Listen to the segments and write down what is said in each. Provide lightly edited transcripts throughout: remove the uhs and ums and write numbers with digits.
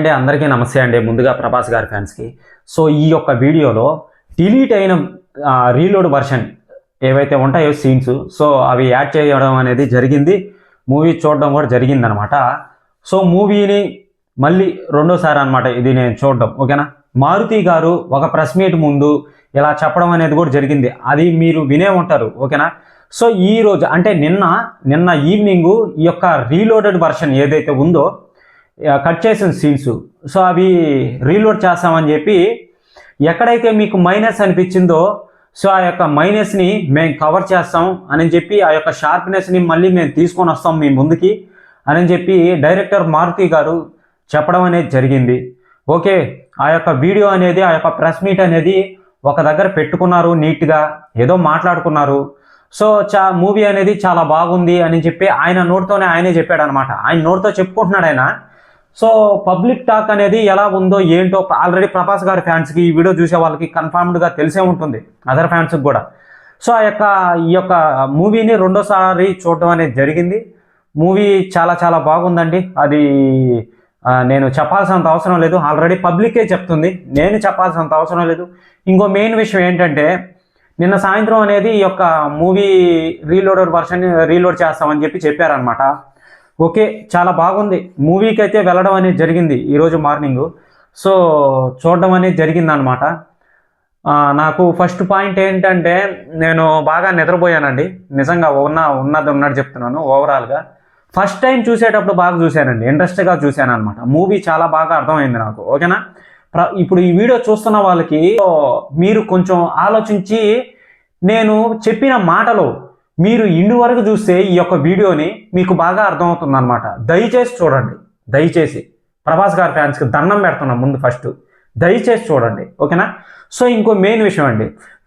అండి, అందరికీ నమస్తే అండి. ముందుగా ప్రభాస్ గారి ఫ్యాన్స్కి. సో ఈ యొక్క వీడియోలో డిలీట్ అయిన రీలోడ్ వర్షన్ ఏవైతే ఉంటాయో సీన్స్, సో అవి యాడ్ చేయడం అనేది జరిగింది. మూవీ చూడడం కూడా జరిగిందనమాట. సో మూవీని మళ్ళీ రెండోసారి అనమాట ఇది నేను చూడడం. ఓకేనా, మారుతి గారు ఒక ప్రెస్ మీట్ ముందు ఇలా చెప్పడం అనేది కూడా జరిగింది. అది మీరు వినే ఉంటారు. ఓకేనా, సో ఈ రోజు అంటే నిన్న ఈవినింగ్ ఈ యొక్క రీలోడెడ్ వర్షన్ ఏదైతే ఉందో కట్ చేసిన సీన్స్, సో అవి రీలోడ్ చేస్తామని చెప్పి ఎక్కడైతే మీకు మైనస్ అనిపించిందో సో ఆ యొక్క మైనస్ని మేము కవర్ చేస్తాం అని చెప్పి ఆ యొక్క షార్ప్నెస్ని మళ్ళీ మేము తీసుకొని వస్తాం మీ ముందుకి అని చెప్పి డైరెక్టర్ మారుతి గారు చెప్పడం అనేది జరిగింది. ఓకే, ఆ యొక్క వీడియో అనేది ఆ యొక్క ప్రెస్ మీట్ అనేది ఒక దగ్గర పెట్టుకున్నారు, నీట్గా ఏదో మాట్లాడుకున్నారు. సో మూవీ అనేది చాలా బాగుంది అని చెప్పి ఆయన నోటితోనే ఆయనే చెప్పాడు అనమాట. ఆయన నోటితో చెప్పుకుంటున్నాడు ఆయన. సో పబ్లిక్ టాక్ అనేది ఎలా ఉందో ఏంటో ఆల్రెడీ ప్రభాస్ గారి ఫ్యాన్స్కి, ఈ వీడియో చూసే వాళ్ళకి కన్ఫర్మ్డ్గా తెలిసే ఉంటుంది, అదర్ ఫ్యాన్స్కి కూడా. సో ఈ యొక్క మూవీని రెండోసారి చూడడం అనేది జరిగింది. మూవీ చాలా చాలా బాగుందండి. అది నేను చెప్పాల్సినంత అవసరం లేదు, ఆల్రెడీ పబ్లికే చెప్తుంది, నేను చెప్పాల్సినంత అవసరం లేదు. ఇంకో మెయిన్ విషయం ఏంటంటే నిన్న సాయంత్రం అనేది ఈ యొక్క మూవీ రీలోడెడ్ వర్షన్ రీలోడ్ చేస్తామని చెప్పి చెప్పారనమాట. ఓకే, చాలా బాగుంది. మూవీకి అయితే వెళ్ళడం అనేది జరిగింది ఈరోజు మార్నింగ్. సో చూడడం అనేది జరిగిందనమాట. నాకు ఫస్ట్ పాయింట్ ఏంటంటే నేను బాగా నిద్రపోయానండి. నిజంగా ఉన్నది చెప్తున్నాను. ఓవరాల్గా ఫస్ట్ టైం చూసేటప్పుడు బాగా చూశానండి, ఇంట్రెస్ట్గా చూశాను అనమాట. మూవీ చాలా బాగా అర్థమైంది నాకు. ఓకేనా, ఇప్పుడు ఈ వీడియో చూస్తున్న వాళ్ళకి మీరు కొంచెం ఆలోచించి నేను చెప్పిన మాటలు మీరు ఇండి వరకు చూస్తే ఈ యొక్క వీడియోని మీకు బాగా అర్థమవుతుంది అనమాట. దయచేసి చూడండి, దయచేసి ప్రభాస్ గారి ఫ్యాన్స్కి దండం పెడుతున్నాం ముందు ఫస్ట్, దయచేసి చూడండి. ఓకేనా, సో ఇంకో మెయిన్ విషయం అండి,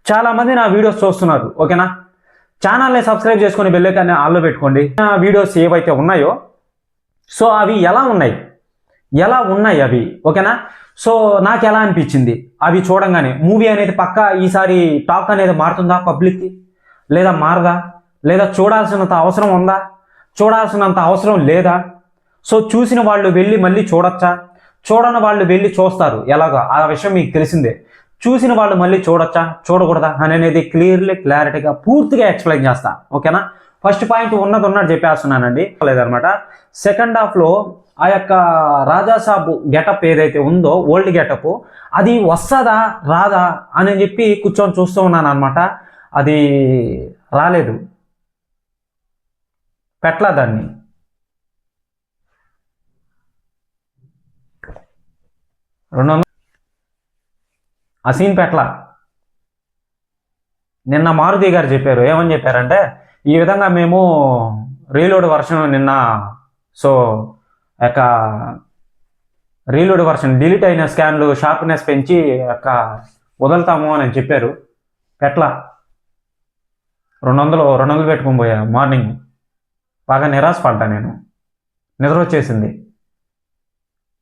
చాలామంది నా వీడియోస్ చూస్తున్నారు. ఓకేనా, ఛానల్ని సబ్స్క్రైబ్ చేసుకొని బెల్ ఐకాన్ని ఆన్లో పెట్టుకోండి. నా వీడియోస్ ఏవైతే ఉన్నాయో సో అవి ఎలా ఉన్నాయి అవి. ఓకేనా, సో నాకు ఎలా అనిపించింది అవి చూడంగానే, మూవీ అనేది పక్కా ఈసారి టాక్ అనేది మారుతుందా పబ్లిక్కి, లేదా మారదా, లేదా చూడాల్సినంత అవసరం ఉందా, చూడాల్సినంత అవసరం లేదా, సో చూసిన వాళ్ళు వెళ్ళి మళ్ళీ చూడొచ్చా, చూడని వాళ్ళు వెళ్ళి చూస్తారు ఎలాగో, ఆ విషయం మీకు తెలిసిందే. చూసిన వాళ్ళు మళ్ళీ చూడొచ్చా చూడకూడదా అనేది క్లారిటీగా పూర్తిగా ఎక్స్ప్లెయిన్ చేస్తా. ఓకేనా, ఫస్ట్ పాయింట్ ఉన్నట్టు చెప్పేస్తున్నానండి, లేదనమాట. సెకండ్ హాఫ్లో ఆ యొక్క రాజాసాబ్ గెటప్ ఏదైతే ఉందో ఓల్డ్ గెటప్, అది వస్తుందా రాదా అని చెప్పి కూర్చొని చూస్తూ ఉన్నాను అనమాట. అది రాలేదు, పెట్లా దాన్ని. ఆ సీన్ పెట్లా. నిన్న మారుతి గారు చెప్పారు, ఏమని చెప్పారంటే ఈ విధంగా మేము రీలోడ్ వర్షన్ నిన్న సో యొక్క రీలోడ్ వర్షన్ డిలీట్ అయిన స్కాన్లు షార్ప్నెస్ పెంచి యొక్క వదులుతాము అని చెప్పారు. పెట్లా 200 పెట్టుకొని పోయా. మార్నింగ్ బాగా నిరాశపడ్డా నేను, నిద్ర వచ్చేసింది.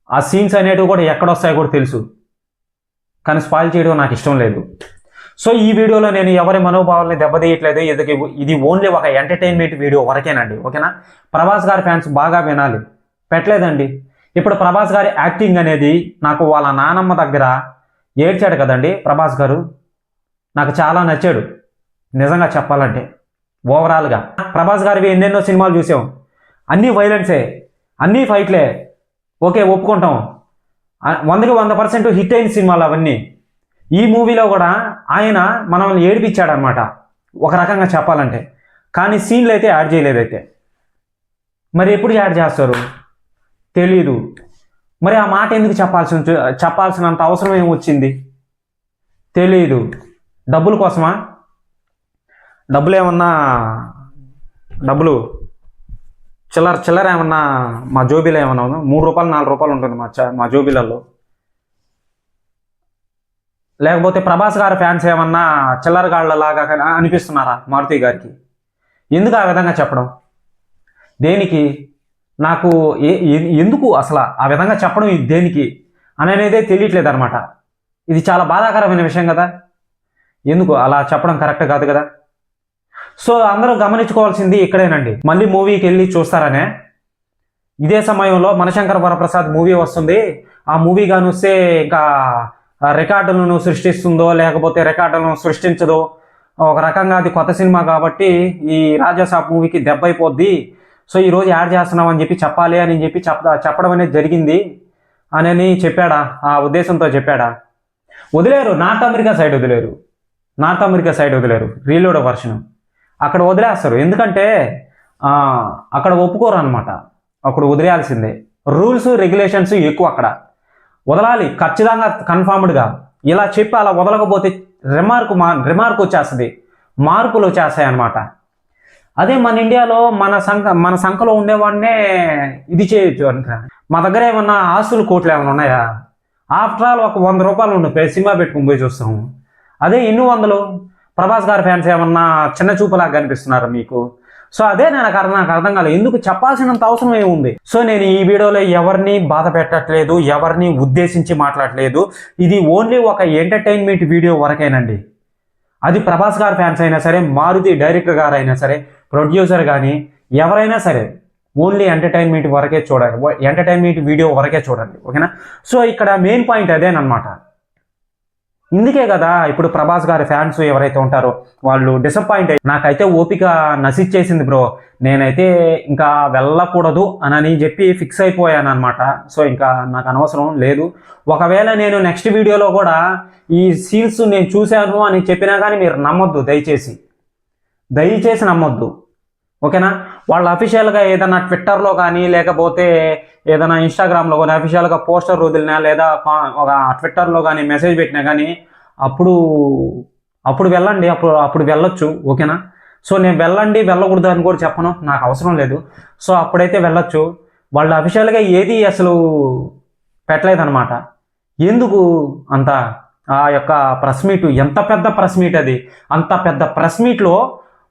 ఆ సీన్స్ అనేటివి కూడా ఎక్కడొస్తాయో కూడా తెలుసు, కానీ స్పాయిల్ చేయడం నాకు ఇష్టం లేదు. సో ఈ వీడియోలో నేను ఎవరి మనోభావాలని దెబ్బతీయట్లేదు. ఇది ఓన్లీ ఒక ఎంటర్టైన్మెంట్ వీడియో వరకేనండి. ఓకేనా, ప్రభాస్ గారి ఫ్యాన్స్ బాగా వినాలి. పెట్టలేదండి. ఇప్పుడు ప్రభాస్ గారి యాక్టింగ్ అనేది నాకు వాళ్ళ నానమ్మ దగ్గర ఏడ్చాడు కదండి ప్రభాస్ గారు, నాకు చాలా నచ్చాడు నిజంగా చెప్పాలంటే. ఓవరాల్గా ప్రభాస్ గారివి ఎన్నెన్నో సినిమాలు చూసాం, అన్నీ వైలెన్సే, అన్నీ ఫైట్లే. ఓకే, ఒప్పుకుంటాం, 100కి 100% హిట్ అయిన సినిమాలు అవన్నీ. ఈ మూవీలో కూడా ఆయన మనల్ని ఏడిపించాడనమాట ఒక రకంగా చెప్పాలంటే, కానీ సీన్లు అయితే యాడ్ చేయలేదైతే. మరి ఎప్పుడు యాడ్ చేస్తారు తెలీదు. మరి ఆ మాట ఎందుకు చెప్పాల్సినంత అవసరం ఏమొచ్చింది తెలీదు. డబ్బుల కోసమా? డబ్బులు చిల్లర ఏమన్నా మా జోబీలో ఏమన్నా ఉందా? 3 రూపాయలు 4 రూపాయలు ఉంటుంది మా జోబీలలో. లేకపోతే ప్రభాస్ గారి ఫ్యాన్స్ ఏమన్నా చిల్లరగాళ్ళలాగా అనిపిస్తున్నారా మారుతి గారికి? ఎందుకు ఆ విధంగా చెప్పడం? దేనికి? నాకు ఎందుకు అసలు ఆ విధంగా చెప్పడం దేనికి అనేదే తెలియట్లేదు అనమాట. ఇది చాలా బాధాకరమైన విషయం కదా. ఎందుకు అలా చెప్పడం కరెక్ట్ కాదు కదా. సో అందరూ గమనించుకోవాల్సింది ఇక్కడేనండి. మళ్ళీ మూవీకి వెళ్ళి చూస్తారనే ఇదే సమయంలో మనశంకర వరప్రసాద్ మూవీ వస్తుంది, ఆ మూవీ కానీ వస్తే ఇంకా రికార్డులను సృష్టిస్తుందో లేకపోతే రికార్డులను సృష్టించదో, ఒక రకంగా అది కొత్త సినిమా కాబట్టి ఈ రాజాసాబ్ మూవీకి దెబ్బ అయిపోద్ది. సో ఈరోజు యాడ్ చేస్తున్నాం అని చెప్పి చెప్పాలి అని చెప్పి చెప్పడం అనేది జరిగింది అని చెప్పాడా, ఆ ఉద్దేశంతో చెప్పాడా? వదిలేరు, నార్త్ అమెరికా సైడ్ వదిలేరు రీలోడ్ వర్షన్ అక్కడ వదిలేస్తారు. ఎందుకంటే అక్కడ ఒప్పుకోరు అనమాట, అక్కడ వదిలేయాల్సిందే. రూల్స్ రెగ్యులేషన్స్ ఎక్కువ అక్కడ, వదలాలి ఖచ్చితంగా కన్ఫర్మ్డ్గా. ఇలా చెప్పి అలా వదలకపోతే రిమార్క్ వచ్చేస్తుంది, మార్పులు వచ్చేస్తాయి అన్నమాట. అదే మన ఇండియాలో మన సంఖలో ఉండేవాడినే ఇది చేయొచ్చు అంట. మా దగ్గర ఏమన్నా ఆస్తులు కోట్లు ఏమైనా ఉన్నాయా? ఆఫ్టర్ ఆల్ ఒక 100 రూపాయలు ఉండే సినిమా పెట్టుకుని పోయి చూస్తాము, అదే ఎన్ని వందలు. ప్రభాస్ గారి ఫ్యాన్స్ ఏమన్నా చిన్న చూపులాగా కనిపిస్తున్నారు మీకు? సో అదే నాకు అర్థం కాలేదు, ఎందుకు చెప్పాల్సినంత అవసరం ఏముంది. సో నేను ఈ వీడియోలో ఎవరిని బాధ పెట్టట్లేదు, ఎవరిని ఉద్దేశించి మాట్లాడలేదు. ఇది ఓన్లీ ఒక ఎంటర్టైన్మెంట్ వీడియో వరకేనండి. అది ప్రభాస్ గారి ఫ్యాన్స్ అయినా సరే, మారుతి డైరెక్టర్ గారు అయినా సరే, ప్రొడ్యూసర్ కానీ ఎవరైనా సరే ఓన్లీ ఎంటర్టైన్మెంట్ వరకే చూడాలి, ఎంటర్టైన్మెంట్ వీడియో వరకే చూడండి, ఓకేనా? సో ఇక్కడ మెయిన్ పాయింట్ అదేనమాట. ఇందుకే కదా ఇప్పుడు ప్రభాస్ గారి ఫ్యాన్స్ ఎవరైతే ఉంటారో వాళ్ళు డిసప్పాయింట్ అయ్యి, నాకైతే ఓపిక నశించేసింది బ్రో, నేనైతే ఇంకా వెళ్ళకూడదు అని చెప్పి ఫిక్స్ అయిపోయాను అనమాట. సో ఇంకా నాకు అనవసరం లేదు. ఒకవేళ నేను నెక్స్ట్ వీడియోలో కూడా ఈ సీన్స్ నేను చూశాను అని చెప్పినా కానీ మీరు నమ్మొద్దు, దయచేసి నమ్మొద్దు, ఓకేనా? వాళ్ళు అఫీషియల్గా ఏదైనా ట్విట్టర్లో కానీ లేకపోతే ఏదైనా ఇన్స్టాగ్రామ్లో కానీ అఫీషియల్గా పోస్టర్ వదిలినా లేదా ఒక ట్విట్టర్లో కానీ మెసేజ్ పెట్టినా కానీ అప్పుడు వెళ్ళండి, అప్పుడు వెళ్ళొచ్చు, ఓకేనా? సో నేను వెళ్ళకూడదు అని కూడా చెప్పను, నాకు అవసరం లేదు. సో అప్పుడైతే వెళ్ళొచ్చు. వాళ్ళు అఫీషియల్గా ఏది అసలు పెట్టలేదన్నమాట. ఎందుకు అంత ఆ యొక్క ప్రెస్ మీట్, ఎంత పెద్ద ప్రెస్ మీట్ అది, అంత పెద్ద ప్రెస్ మీట్లో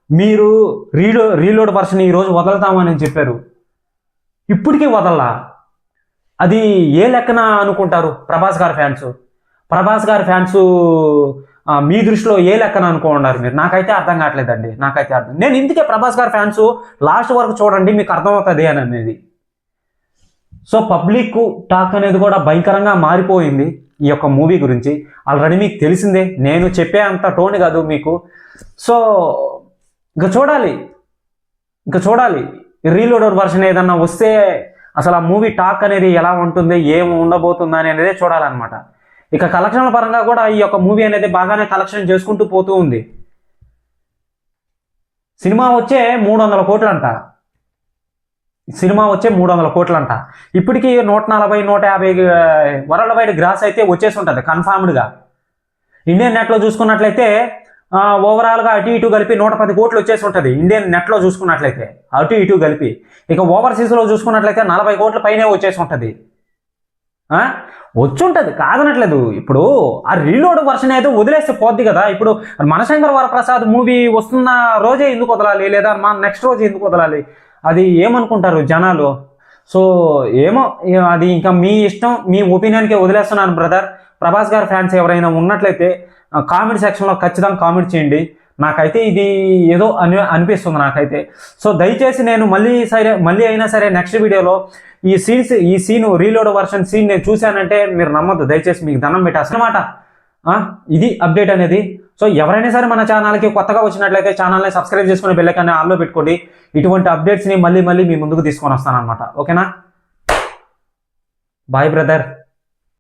మీరు రీలోడ్ వర్షన్ ఈరోజు వదులుతామని చెప్పారు, ఇప్పటికీ వదల్లా. అది ఏ లెక్కన అనుకుంటారు ప్రభాస్ గారి ఫ్యాన్స్ మీ దృష్టిలో ఏ లెక్కన అనుకున్నారు మీరు? నాకైతే అర్థం కావట్లేదండి, నేను ఇందుకే ప్రభాస్ గారి ఫ్యాన్స్ లాస్ట్ వరకు చూడండి, మీకు అర్థమవుతుంది అని అనేది. సో పబ్లిక్ టాక్ అనేది కూడా భయంకరంగా మారిపోయింది ఈ యొక్క మూవీ గురించి. ఆల్రెడీ మీకు తెలిసిందే, నేను చెప్పే అంత టోన్ కాదు మీకు. సో ఇంకా చూడాలి రీలోడర్ వర్షన్ ఏదన్నా వస్తే అసలు ఆ మూవీ టాక్ అనేది ఎలా ఉంటుంది, ఏం ఉండబోతుంది అనేది చూడాలన్నమాట. ఇక కలెక్షన్ల పరంగా కూడా ఈ యొక్క మూవీ అనేది బాగానే కలెక్షన్ చేసుకుంటూ పోతూ ఉంది. సినిమా వచ్చే 300 కోట్లంట, ఇప్పటికీ 140-150 వరల్డ్ వైడ్ గ్రాస్ అయితే వచ్చేసి ఉంటుంది కన్ఫర్మ్డ్గా. ఇండియన్ నెట్లో చూసుకున్నట్లయితే ఓవరాల్గా అటు ఇటు కలిపి 110 కోట్లు వచ్చేసి ఉంటుంది ఇండియన్ నెట్లో చూసుకున్నట్లయితే, అటు ఇటు కలిపి. ఇక ఓవర్సీస్లో చూసుకున్నట్లయితే 40 కోట్ల పైనే వచ్చేసి ఉంటుంది, వచ్చుంటుంది కాదనట్లేదు. ఇప్పుడు ఆ రీలోడ్ వర్షన్ అయితే వదిలేస్తే పోద్ది కదా. ఇప్పుడు మనశంకర్ వరప్రసాద్ మూవీ వస్తున్న రోజే ఎందుకు వదలాలి, లేదా నెక్స్ట్ రోజు ఎందుకు వదలాలి? అది ఏమనుకుంటారు జనాలు? సో ఏమో, అది ఇంకా మీ ఇష్టం, మీ ఒపీనియన్కే వదిలేస్తున్నాను బ్రదర్. ప్రభాస్ గారి ఫ్యాన్స్ ఎవరైనా ఉన్నట్లయితే కామెంట్ సెక్షన్లో ఖచ్చితంగా కామెంట్ చేయండి. నాకైతే ఇది ఏదో అనిపిస్తుంది నాకైతే. సో దయచేసి నేను మళ్ళీ అయినా సరే నెక్స్ట్ వీడియోలో ఈ సీన్ రీలోడ్ వర్షన్ సీన్ నేను చూశానంటే మీరు నమ్మద్దు, దయచేసి మీకు దండం పెట్టేస్తాను అనమాట. ఇది అప్డేట్ అనేది. సో ఎవరైనా సరే మన ఛానల్కి కొత్తగా వచ్చినట్లయితే ఛానల్ని సబ్స్క్రైబ్ చేసుకుని బెల్ ఐకాన్ని ఆన్లో పెట్టుకోండి. ఇటువంటి అప్డేట్స్ని మళ్ళీ మీ ముందుకు తీసుకొని వస్తాను అనమాట, ఓకేనా? Bye brother.